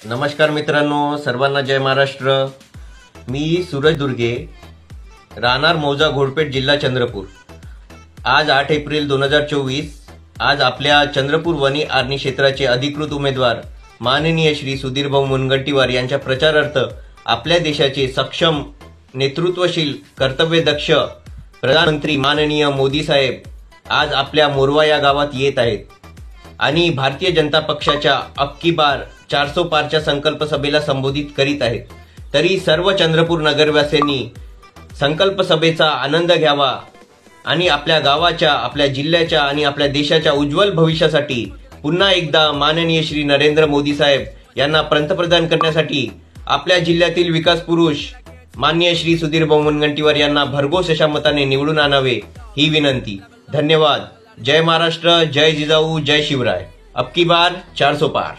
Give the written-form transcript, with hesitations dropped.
नमस्कार मित्रांनो, सर्वांना जय महाराष्ट्र। मी सूरज दुर्गे, राहणार मौजा घोडपेठ, जिल्हा चंद्रपूर। आज 8 एप्रिल 2024 आज आपल्या चंद्रपूर वनी आर्णी क्षेत्राचे अधिकृत उमेदवार माननीय श्री सुधीरभाऊ मुनगंटीवार यांच्या प्रचारार्थ आपल्या देशाचे सक्षम, नेतृत्वशील, कर्तव्यदक्ष प्रधानमंत्री माननीय मोदी साहेब आज आपल्या मोरवा या गावात येत आहेत आणि भारतीय जनता पक्षाच्या अबकी बार 400 पारच्या संकल्प सभेला संबोधित करीत आहेत। तरी सर्व चंद्रपूर नगरवासियांनी संकल्प सभेचा आनंद घ्यावा आणि आपल्या गावाच्या, आपल्या जिल्ह्याच्या आणि आपल्या देशाच्या उज्ज्वल भविष्यासाठी पुन्हा एकदा माननीय श्री नरेंद्र मोदी साहेब यांना पंतप्रधान करण्यासाठी आपल्या जिल्ह्यातील विकास पुरुष माननीय श्री सुधीरभाऊ मुनगंटीवार यांना भरघोस अशा मताने निवडून आणावे ही विनंती। धन्यवाद। जय महाराष्ट्र, जय जिजाऊ, जय शिवराय। अबकी बार 400 पार।